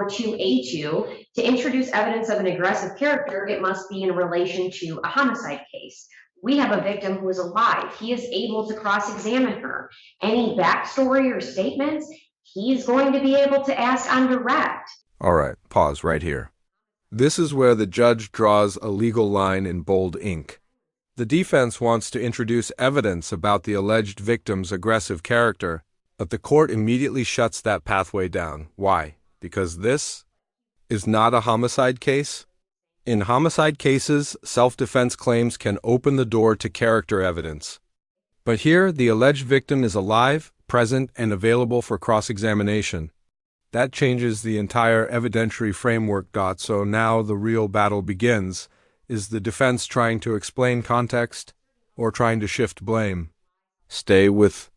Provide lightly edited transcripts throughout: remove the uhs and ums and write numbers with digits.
2A2, to introduce evidence of an aggressive character, it must be in relation to a homicide case. We have a victim who is alive. He is able to cross-examine her. Any backstory or statements, he's going to be able to ask on direct. All right, pause right here. This is where the judge draws a legal line in bold ink. The defense wants to introduce evidence about the alleged victim's aggressive character, but the court immediately shuts that pathway down. Why? Because this is not a homicide case? In homicide cases, self-defense claims can open the door to character evidence. But here, the alleged victim is alive, present, and available for cross-examination. That changes the entire evidentiary framework. So now the real battle begins. Is the defense trying to explain context or trying to shift blame? Stay with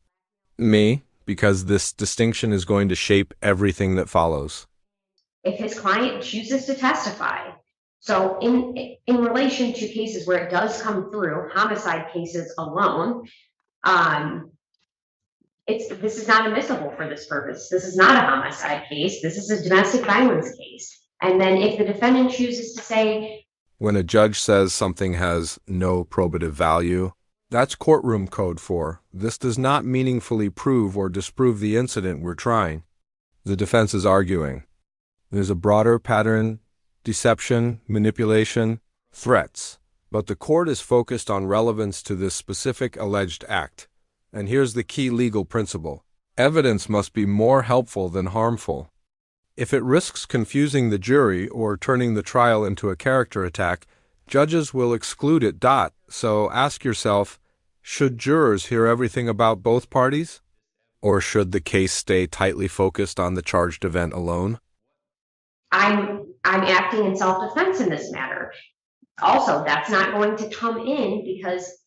me, because this distinction is going to shape everything that follows. If his client chooses to testify, so in relation to cases where it does come through, homicide cases alone, this is not admissible for this purpose. This is not a homicide case. This is a domestic violence case. And then if the defendant chooses to say, when a judge says something has no probative value, that's courtroom code for this does not meaningfully prove or disprove the incident we're trying. The defense is arguing there's a broader pattern, deception, manipulation, threats, but the court is focused on relevance to this specific alleged act. And here's the key legal principle. Evidence must be more helpful than harmful. If it risks confusing the jury or turning the trial into a character attack, judges will exclude it. So ask yourself, should jurors hear everything about both parties? Or should the case stay tightly focused on the charged event alone? I'm acting in self-defense in this matter. Also, that's not going to come in because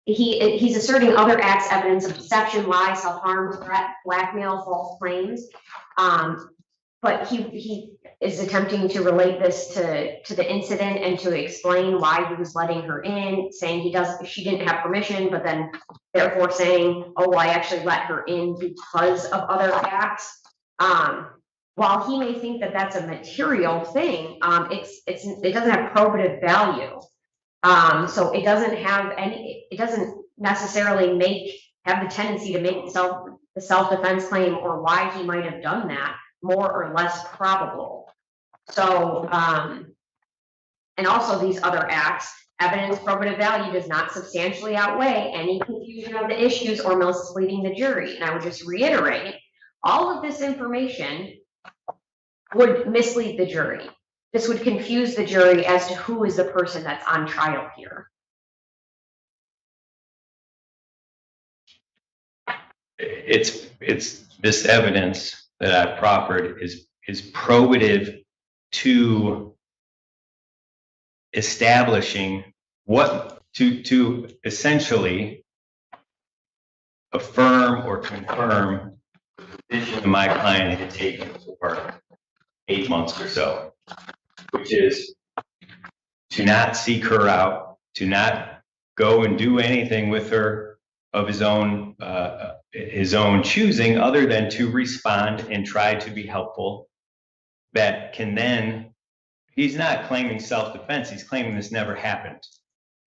he's asserting other acts, evidence of deception, lie, self-harm, threat, blackmail, false claims. But he is attempting to relate this to the incident and to explain why he was letting her in, saying she didn't have permission, but then therefore saying, oh, well, I actually let her in because of other acts. While he may think that that's a material thing, it doesn't have probative value. So it doesn't necessarily have the tendency to make the self-defense claim or why he might have done that more or less probable. So, and also these other acts, evidence probative value does not substantially outweigh any confusion of the issues or misleading the jury. And I would just reiterate, all of this information would mislead the jury. This would confuse the jury as to who is the person that's on trial here. It's this evidence that I've proffered is probative to establishing to essentially affirm or confirm the position my client had taken for 8 months or so, which is to not seek her out, to not go and do anything with her of his own choosing, other than to respond and try to be helpful. That can then, he's not claiming self-defense, he's claiming this never happened.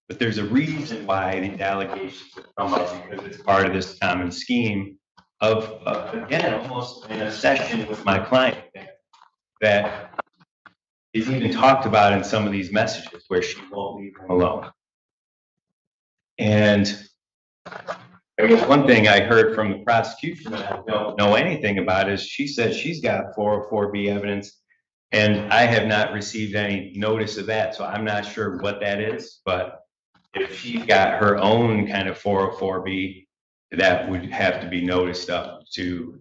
But there's a reason why these allegations have come up, because it's part of this common scheme of again, almost in a session with my client that is even talked about in some of these messages where she won't leave him alone. And there was one thing I heard from the prosecution that I don't know anything about is she said she's got 404B evidence, and I have not received any notice of that. So I'm not sure what that is, but if she's got her own kind of 404B, that would have to be noticed up to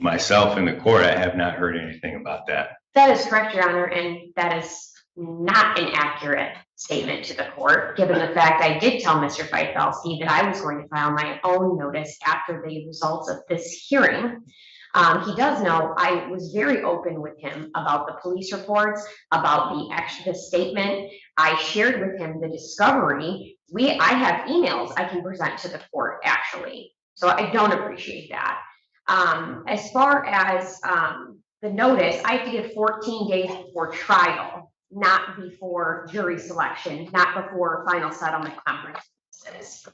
myself in the court. I have not heard anything about that. That is correct, Your Honor, and that is not an accurate statement to the court, given the fact I did tell Mr. Feitfelski that I was going to file my own notice after the results of this hearing. He does know I was very open with him about the police reports, about the statement. I shared with him the discovery. I have emails I can present to the court, actually. So I don't appreciate that. As far as the notice, I have to give 14 days before trial, not before jury selection, not before final settlement conferences.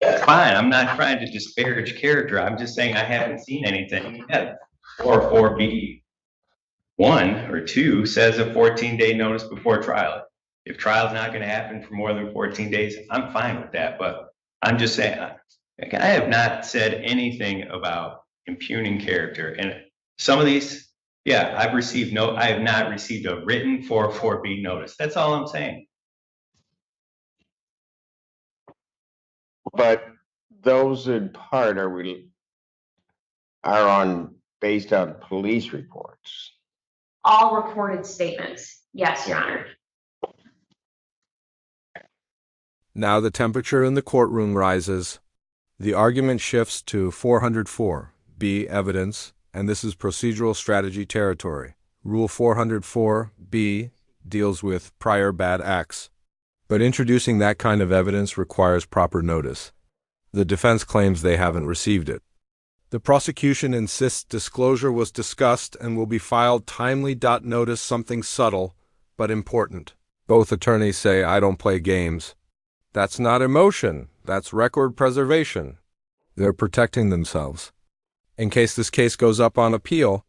That's fine. I'm not trying to disparage character. I'm just saying I haven't seen anything yet. 404B1 or 2 says a 14-day notice before trial. If trial's not going to happen for more than 14 days, I'm fine with that. But I'm just saying, I have not said anything about impugning character. And some of these, yeah, I have not received a written 404B notice. That's all I'm saying. But those in part are based on police reports. All recorded statements. Yes, Your Honor. Now the temperature in the courtroom rises. The argument shifts to 404B evidence, and this is procedural strategy territory. Rule 404B deals with prior bad acts. But introducing that kind of evidence requires proper notice. The defense claims they haven't received it. The prosecution insists disclosure was discussed and will be filed timely. Notice something subtle, but important. Both attorneys say, I don't play games. That's not emotion, that's record preservation. They're protecting themselves. In case this case goes up on appeal,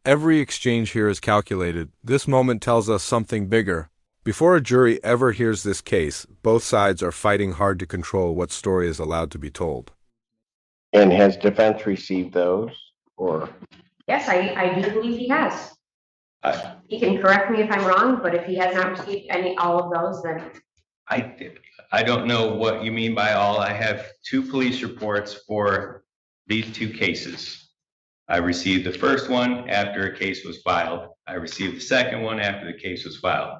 every exchange here is calculated. This moment tells us something bigger. Before a jury ever hears this case, both sides are fighting hard to control what story is allowed to be told. And has defense received those, or? Yes, I do believe he has. I- He can correct me if I'm wrong, but if he has not received all of those, then I don't know what you mean by all. I have 2 police reports for these 2 cases. I received the first one after a case was filed. I received the second one after the case was filed,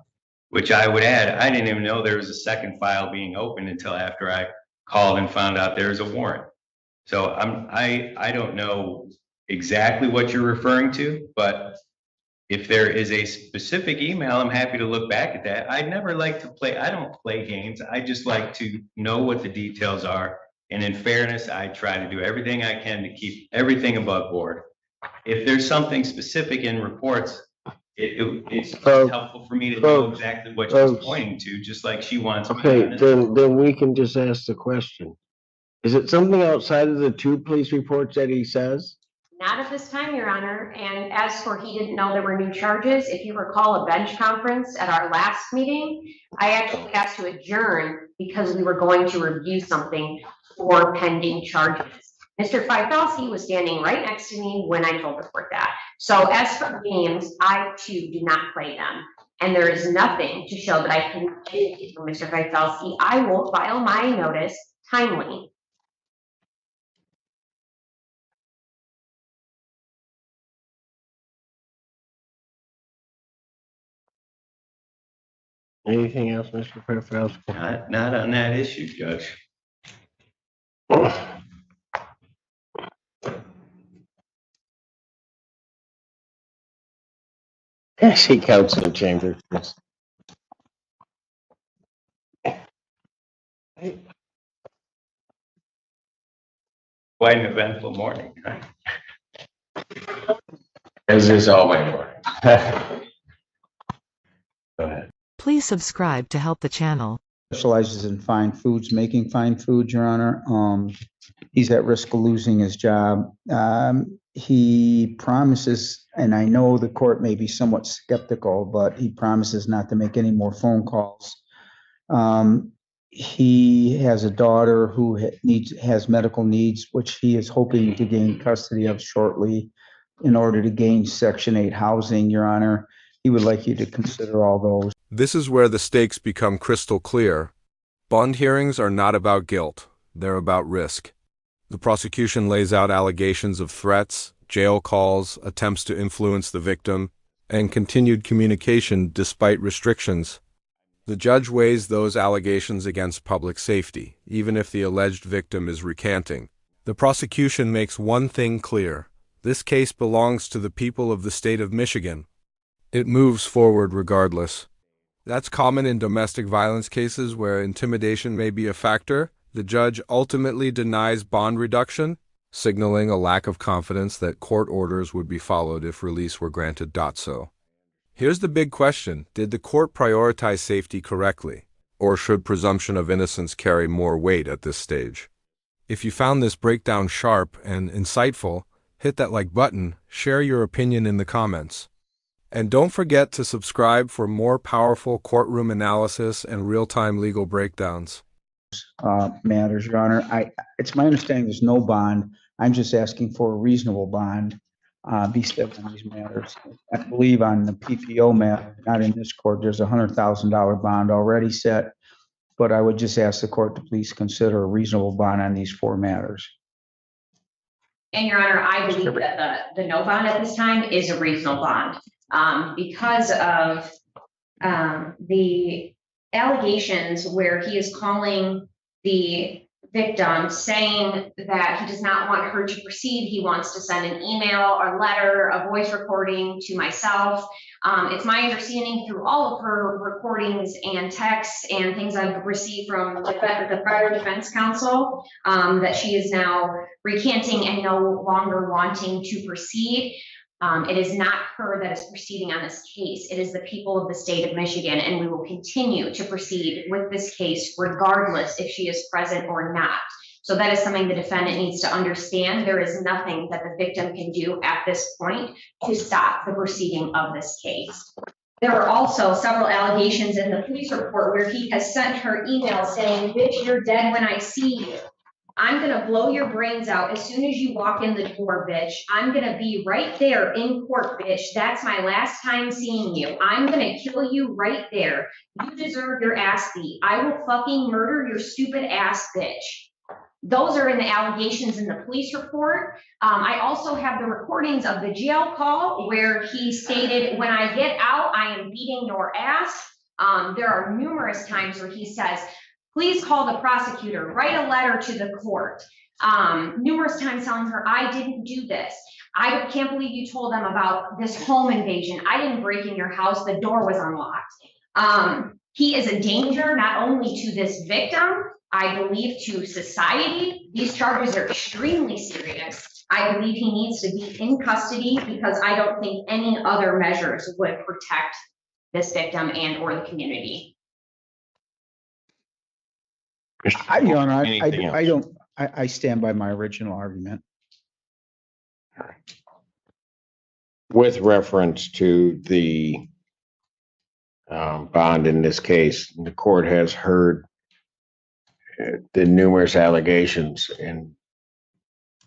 which I would add, I didn't even know there was a second file being opened until after I called and found out there was a warrant. So I don't know exactly what you're referring to, but if there is a specific email, I'm happy to look back at that. I'd never like to play, I don't play games. I just like to know what the details are. And in fairness, I try to do everything I can to keep everything above board. If there's something specific in reports, it's helpful for me to know exactly what she's pointing to, just like she wants. Okay, then we can just ask the question. Is it something outside of the 2 police reports that he says? not at this time, Your Honor. And as for he didn't know there were new charges, if you recall a bench conference at our last meeting, I actually asked to adjourn because we were going to review something for pending charges. Mr. Feifelsky was standing right next to me when I told the court that. So as for games, I too do not play them. And there is nothing to show that I can indicate from Mr. Feifelsky. I will file my notice timely. Anything else, Mr. Feifelsky? Not on that issue, Judge. I see counsel chamber. Quite an eventful morning. As is all my morning. Go ahead. Please subscribe to help the channel. Specializes in fine foods, making fine foods, Your Honor. He's at risk of losing his job. He promises, and I know the court may be somewhat skeptical, but he promises not to make any more phone calls. He has a daughter who has medical needs, which he is hoping to gain custody of shortly in order to gain Section 8 housing, Your Honor. He would like you to consider all those. This is where the stakes become crystal clear. Bond hearings are not about guilt, they're about risk. The prosecution lays out allegations of threats, jail calls, attempts to influence the victim, and continued communication despite restrictions. The judge weighs those allegations against public safety, even if the alleged victim is recanting. The prosecution makes one thing clear: this case belongs to the people of the state of Michigan. It moves forward regardless. That's common in domestic violence cases where intimidation may be a factor. The judge ultimately denies bond reduction, signaling a lack of confidence that court orders would be followed if release were granted. So, here's the big question. Did the court prioritize safety correctly? Or should presumption of innocence carry more weight at this stage? If you found this breakdown sharp and insightful, hit that like button, share your opinion in the comments. And don't forget to subscribe for more powerful courtroom analysis and real-time legal breakdowns. Matters, Your Honor. It's my understanding there's no bond. I'm just asking for a reasonable bond, be set on these matters. I believe on the PPO matter, not in this court, there's $100,000 bond already set, but I would just ask the court to please consider a reasonable bond on these 4 matters. And Your Honor, I believe that the no bond at this time is a reasonable bond, because of the allegations where he is calling the victim saying that he does not want her to proceed. He wants to send an email, a letter, a voice recording to myself. It's my understanding through all of her recordings and texts and things I've received from the Federal Defense Counsel, that she is now recanting and no longer wanting to proceed. It is not her that is proceeding on this case. It is the people of the state of Michigan, and we will continue to proceed with this case regardless if she is present or not. So that is something the defendant needs to understand. There is nothing that the victim can do at this point to stop the proceeding of this case. There are also several allegations in the police report where he has sent her email saying, "Bitch, you're dead when I see you. I'm going to blow your brains out as soon as you walk in the door, bitch. I'm going to be right there in court, bitch. That's my last time seeing you. I'm going to kill you right there. You deserve your ass beat. I will fucking murder your stupid ass, bitch." Those are in the allegations in the police report. I also have the recordings of the jail call where he stated, "When I get out, I am beating your ass." There are numerous times where he says, "Please call the prosecutor, write a letter to the court." Numerous times telling her, "I didn't do this. I can't believe you told them about this home invasion. I didn't break in your house. The door was unlocked." He is a danger not only to this victim, I believe to society. These charges are extremely serious. I believe he needs to be in custody because I don't think any other measures would protect this victim and or the community. Your Honor, Anything else? I don't, I stand by my original argument. With reference to the bond in this case, the court has heard the numerous allegations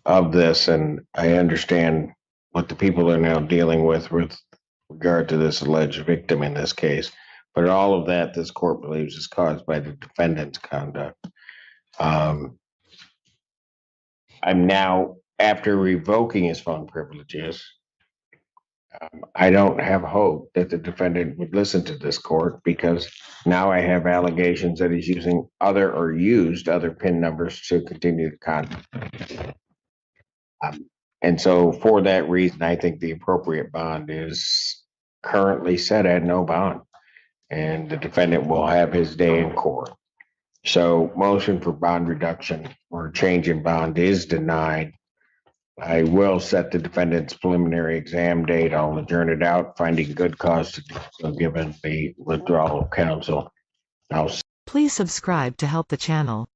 of this, and I understand what the people are now dealing with regard to this alleged victim in this case. But all of that, this court believes, is caused by the defendant's conduct. I'm now, after revoking his phone privileges, I don't have hope that the defendant would listen to this court, because now I have allegations that he's using used other PIN numbers to continue the conduct. And so for that reason, I think the appropriate bond is currently set at no bond, and the defendant will have his day in court. So motion for bond reduction or change in bond is denied. I will set the defendant's preliminary exam date. I'll adjourn it out, finding good cause to do so given the withdrawal of counsel. Please subscribe to help the channel.